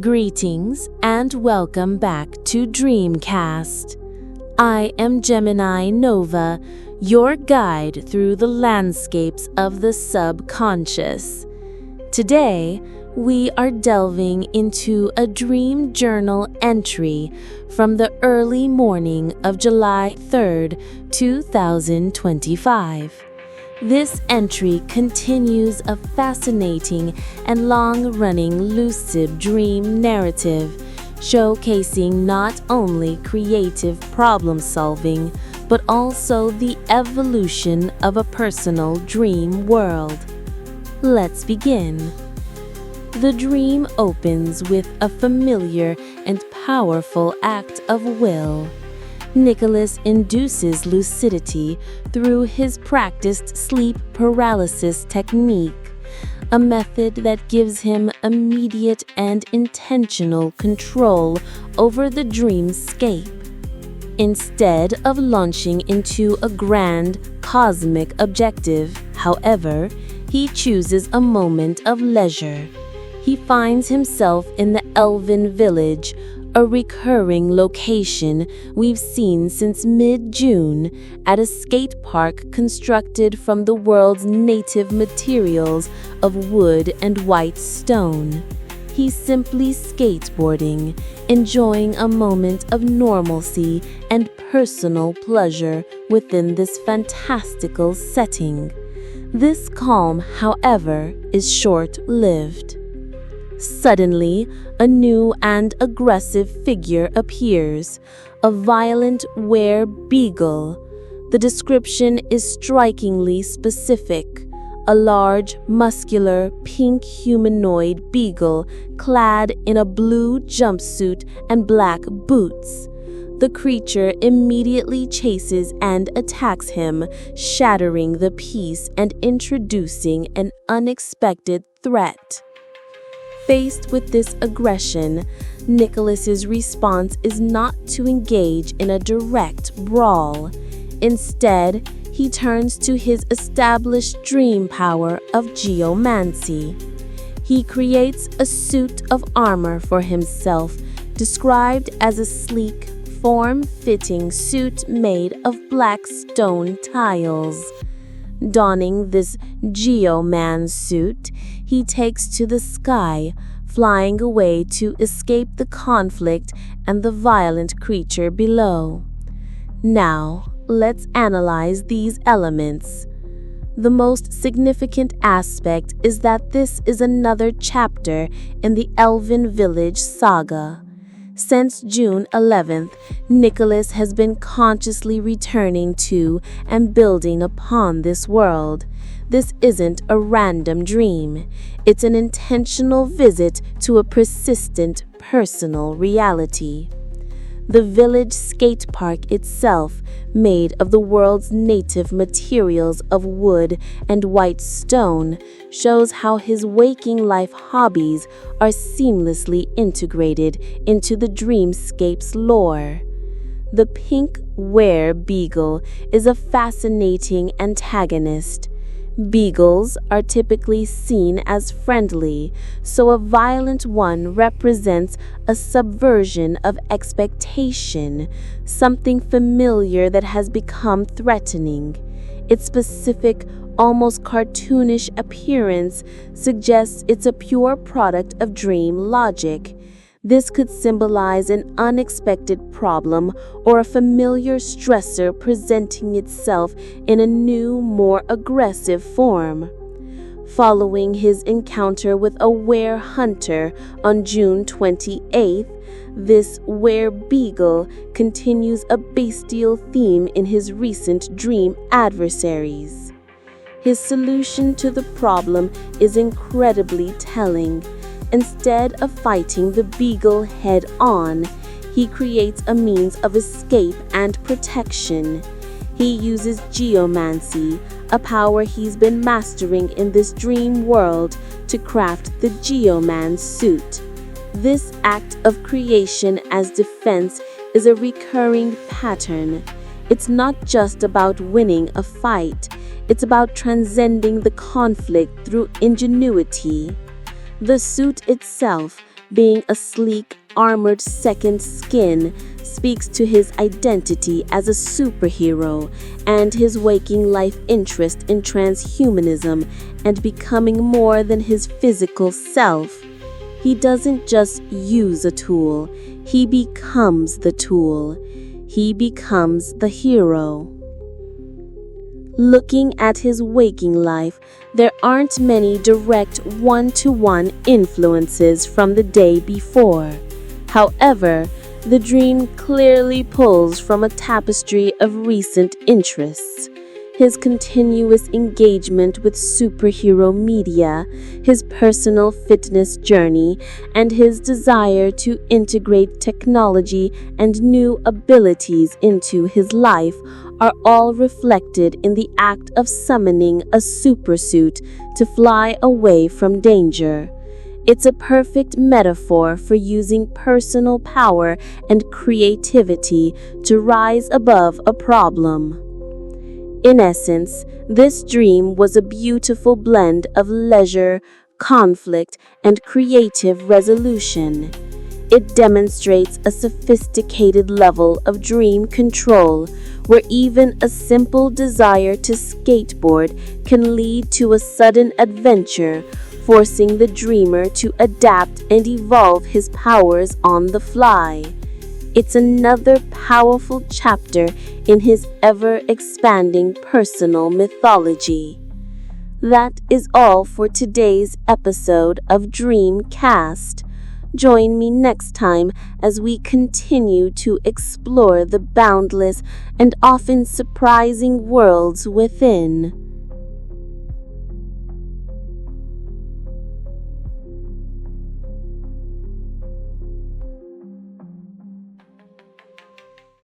Greetings and welcome back to Dreamcast. I am Gemini Nova, your guide through the landscapes of the subconscious. Today, we are delving into a dream journal entry from the early morning of July 3rd, 2025. This entry continues a fascinating and long-running lucid dream narrative, showcasing not only creative problem-solving, but also the evolution of a personal dream world. Let's begin. The dream opens with a familiar and powerful act of will. Nicholas induces lucidity through his practiced sleep paralysis technique, a method that gives him immediate and intentional control over the dreamscape. Instead of launching into a grand cosmic objective, however, he chooses a moment of leisure. He finds himself in the Elven village, a recurring location we've seen since mid-June at a skate park constructed from the world's native materials of wood and white stone. He's simply skateboarding, enjoying a moment of normalcy and personal pleasure within this fantastical setting. This calm, however, is short-lived. Suddenly, a new and aggressive figure appears, a violent were-beagle. The description is strikingly specific. A large, muscular, pink humanoid beagle clad in a blue jumpsuit and black boots. The creature immediately chases and attacks him, shattering the peace and introducing an unexpected threat. Faced with this aggression, Nicholas's response is not to engage in a direct brawl. Instead, he turns to his established dream power of geomancy. He creates a suit of armor for himself, described as a sleek, form-fitting suit made of black stone tiles. Donning this geoman suit, he takes to the sky, flying away to escape the conflict and the violent creature below. Now, let's analyze these elements. The most significant aspect is that this is another chapter in the Elven Village saga. Since June 11th, Nicholas has been consciously returning to and building upon this world. This isn't a random dream. It's an intentional visit to a persistent, personal reality. The village skate park itself, made of the world's native materials of wood and white stone, shows how his waking life hobbies are seamlessly integrated into the dreamscape's lore. The pink were-beagle is a fascinating antagonist. Beagles are typically seen as friendly, so a violent one represents a subversion of expectation, something familiar that has become threatening. Its specific, almost cartoonish appearance suggests it's a pure product of dream logic. This could symbolize an unexpected problem or a familiar stressor presenting itself in a new, more aggressive form. Following his encounter with a were-hunter on June 28th, this were-beagle continues a bestial theme in his recent dream adversaries. His solution to the problem is incredibly telling. Instead of fighting the beagle head-on, he creates a means of escape and protection. He uses geomancy, a power he's been mastering in this dream world, to craft the geoman suit. This act of creation as defense is a recurring pattern. It's not just about winning a fight, it's about transcending the conflict through ingenuity. The suit itself, being a sleek, armored second skin speaks to his identity as a superhero and his waking life interest in transhumanism and becoming more than his physical self. He doesn't just use a tool, he becomes the tool. He becomes the hero. Looking at his waking life, there aren't many direct one-to-one influences from the day before. However, the dream clearly pulls from a tapestry of recent interests. His continuous engagement with superhero media, his personal fitness journey, and his desire to integrate technology and new abilities into his life are all reflected in the act of summoning a supersuit to fly away from danger. It's a perfect metaphor for using personal power and creativity to rise above a problem. In essence, this dream was a beautiful blend of leisure, conflict, and creative resolution. It demonstrates a sophisticated level of dream control, where even a simple desire to skateboard can lead to a sudden adventure, forcing the dreamer to adapt and evolve his powers on the fly. It's another powerful chapter in his ever-expanding personal mythology. That is all for today's episode of Dreamcast. Join me next time as we continue to explore the boundless and often surprising worlds within.